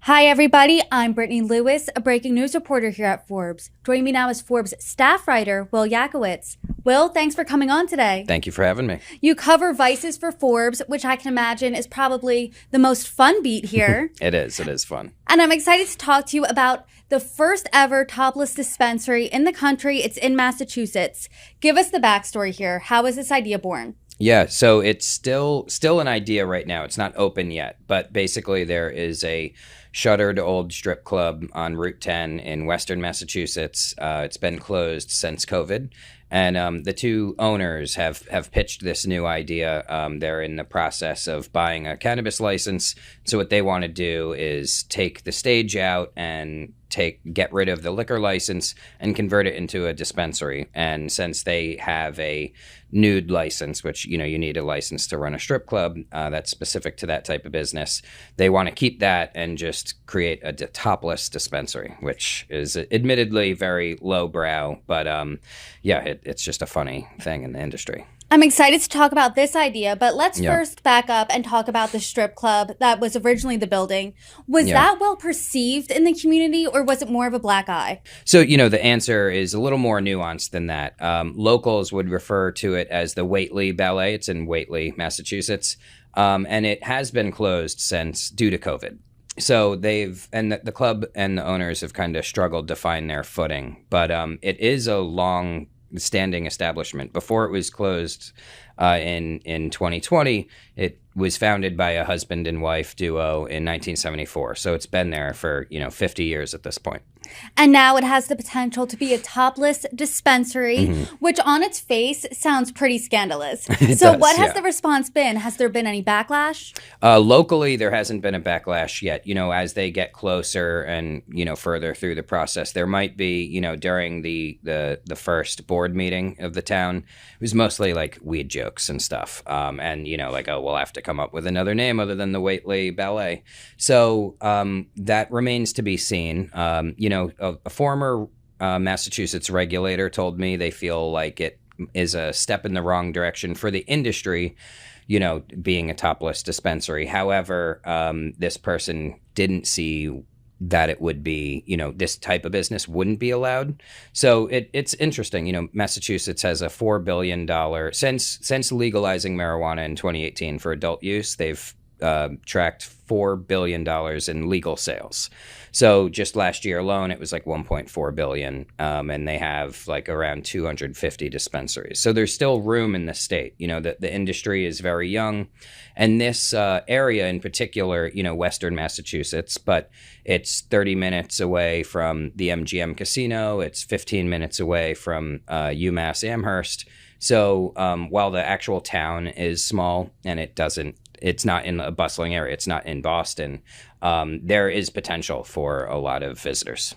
Hi, everybody. I'm Brittany Lewis, a breaking news reporter here at Forbes. Joining me now is Forbes staff writer, Will Yakowicz. Will, thanks for coming on today. Thank you for having me. You cover vices for Forbes, which I can imagine is probably the most fun beat here. It is fun. And I'm excited to talk to you about the first ever topless dispensary in the country. It's in Massachusetts. Give us the backstory here. How was this idea born? Yeah, so it's still an idea right now. It's not open yet, but basically there is a shuttered old strip club on Route 10 in Western Massachusetts. It's been closed since COVID, and the two owners have pitched this new idea. They're in the process of buying a cannabis license. So what they want to do is take the stage out and get rid of the liquor license and convert it into a dispensary. And since they have a nude license, which, you need a license to run a strip club that's specific to that type of business, they want to keep that and just create a topless dispensary, which is admittedly very lowbrow, but it's just a funny thing in the industry. I'm excited to talk about this idea, but let's first back up and talk about the strip club that was originally the building. Was that well perceived in the community, or was it more of a black eye? So, the answer is a little more nuanced than that. Locals would refer to it as the Whately Ballet. It's in Whately, Massachusetts, and it has been closed due to COVID. So the club and the owners have kind of struggled to find their footing, but it is a long-standing establishment. Before it was closed in 2020, it was founded by a husband and wife duo in 1974. So it's been there for 50 years at this point. And now it has the potential to be a topless dispensary, which on its face sounds pretty scandalous. What has the response been? Has there been any backlash? Locally, there hasn't been a backlash yet. As they get closer and, further through the process, there might be, during the first board meeting of the town, it was mostly like weed jokes and stuff. We'll have to come up with another name other than the Whately Ballet. So that remains to be seen. A former Massachusetts regulator told me they feel like it is a step in the wrong direction for the industry, being a topless dispensary. However, this person didn't see that it would be, this type of business wouldn't be allowed. So it's interesting. Massachusetts has a $4 billion, since legalizing marijuana in 2018 for adult use, they've tracked $4 billion in legal sales. So just last year alone, it was like $1.4 billion, and they have like around 250 dispensaries. So there's still room in the state. The industry is very young, and this area in particular, Western Massachusetts, but it's 30 minutes away from the MGM casino. It's 15 minutes away from UMass Amherst. So while the actual town is small and it's not in a bustling area, it's not in Boston, there is potential for a lot of visitors.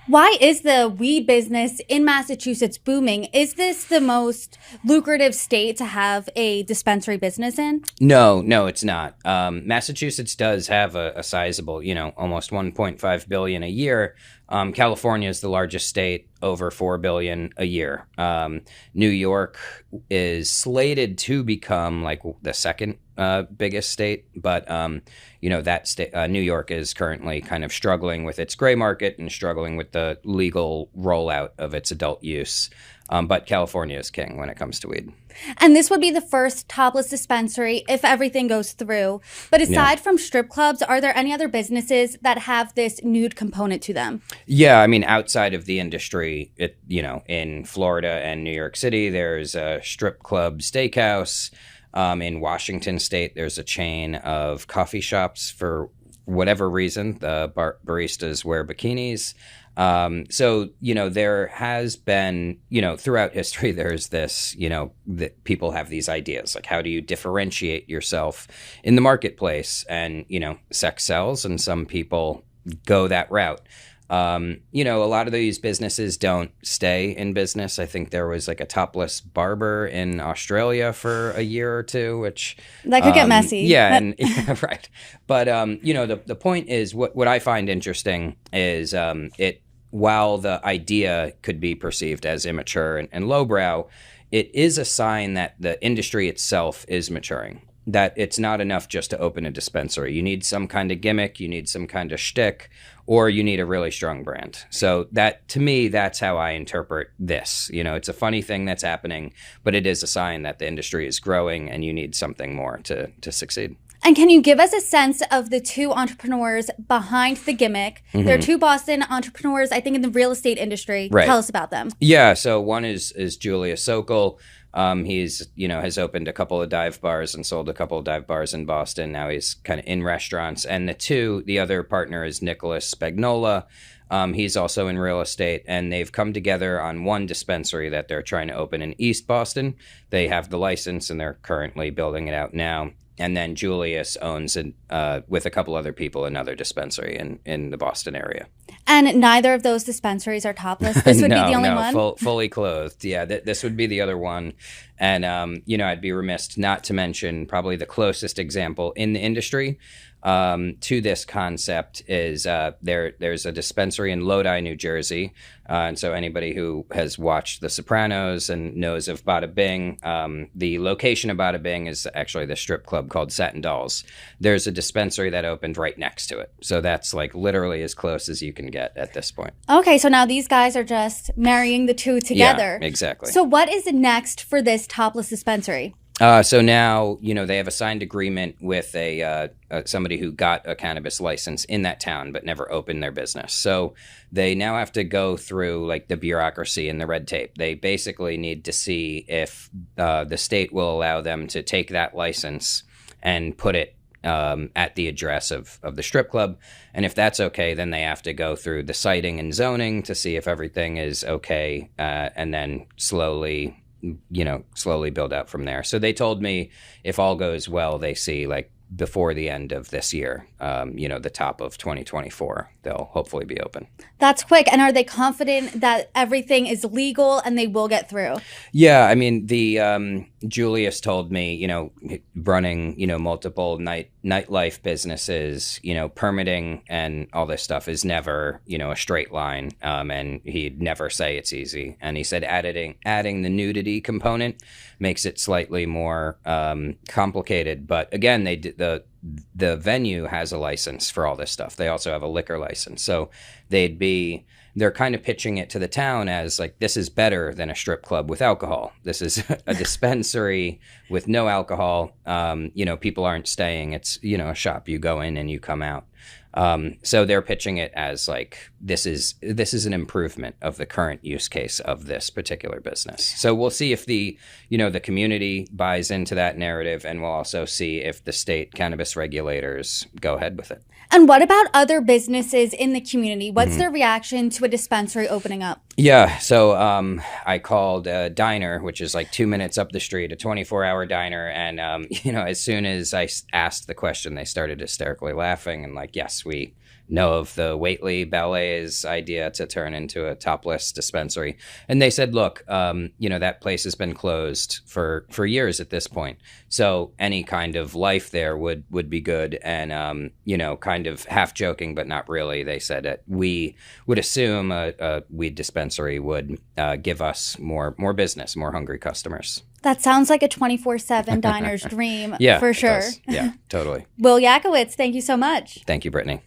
Why is the weed business in Massachusetts booming? Is this the most lucrative state to have a dispensary business in? No, it's not. Massachusetts does have a sizable, almost $1.5 billion a year. California is the largest state, over $4 billion a year. New York is slated to become like the second biggest state, but that state, New York, is currently kind of struggling with its gray market and struggling with the legal rollout of its adult use. But California is king when it comes to weed. And this would be the first topless dispensary if everything goes through. But aside from strip clubs, are there any other businesses that have this nude component to them? Yeah, I mean, outside of the industry, in Florida and New York City, there's a strip club steakhouse. In Washington State, there's a chain of coffee shops. For whatever reason, the baristas wear bikinis. So, there has been, throughout history, there's this, that people have these ideas, like how do you differentiate yourself in the marketplace? And, sex sells, and some people go that route. A lot of these businesses don't stay in business. I think there was like a topless barber in Australia for a year or two, which that could get messy. Yeah, right. But the point is, what I find interesting is while the idea could be perceived as immature and lowbrow, it is a sign that the industry itself is maturing. that it's not enough just to open a dispensary. You need some kind of gimmick, you need some kind of shtick, or you need a really strong brand. So that, to me, that's how I interpret this. It's a funny thing that's happening, but it is a sign that the industry is growing and you need something more to succeed. And can you give us a sense of the two entrepreneurs behind the gimmick? Mm-hmm. They're two Boston entrepreneurs, I think, in the real estate industry. Right. Tell us about them. Yeah, so one is Julius Sokol. He's, has opened a couple of dive bars and sold a couple of dive bars in Boston. Now he's kind of in restaurants. And the other partner is Nicholas Spagnola. He's also in real estate, and they've come together on one dispensary that they're trying to open in East Boston. They have the license, and they're currently building it out now. And then Julius owns, with a couple other people, another dispensary in the Boston area. And neither of those dispensaries are topless? This would be the only one? Fully clothed. Yeah, this would be the other one. And, I'd be remiss not to mention probably the closest example in the industry to this concept is there's a dispensary in Lodi, New Jersey. And so anybody who has watched The Sopranos and knows of Bada Bing, the location of Bada Bing is actually the strip club called Satin Dolls. There's a dispensary that opened right next to it. So that's like literally as close as you can get at this point. Okay, so now these guys are just marrying the two together. Yeah, exactly. So what is next for this topless dispensary? So now, they have a signed agreement with somebody who got a cannabis license in that town but never opened their business. So they now have to go through like the bureaucracy and the red tape. They basically need to see if the state will allow them to take that license and put it at the address of the strip club. And if that's okay, then they have to go through the siting and zoning to see if everything is okay, and then slowly build out from there. So they told me if all goes well, they see like before the end of this year, the top of 2024, they'll hopefully be open. That's quick. And are they confident that everything is legal and they will get through? Yeah, I mean, the Julius told me, running, multiple nightlife businesses, permitting and all this stuff is never, a straight line. And he'd never say it's easy. And he said adding the nudity component makes it slightly more complicated. But again, the venue has a license for all this stuff. They also have a liquor license. So they're kind of pitching it to the town as like, this is better than a strip club with alcohol. This is a dispensary with no alcohol. People aren't staying. It's, a shop. You go in and you come out. So they're pitching it as like, this is an improvement of the current use case of this particular business. So we'll see if the community buys into that narrative, and we'll also see if the state cannabis regulators go ahead with it. And what about other businesses in the community? What's their reaction to a dispensary opening up? Yeah, so I called a diner, which is like 2 minutes up the street, a 24-hour diner. And, as soon as I asked the question, they started hysterically laughing and like, yes, we know of the Waitley Ballet's idea to turn into a topless dispensary. And they said, look, that place has been closed for years at this point. So any kind of life there would be good. And, kind of half joking, but not really. They said that we would assume a weed dispensary would give us more business, more hungry customers. That sounds like a 24/7 diner's dream. Yeah, for sure. Yeah, totally. Will Yakowicz, thank you so much. Thank you, Brittany.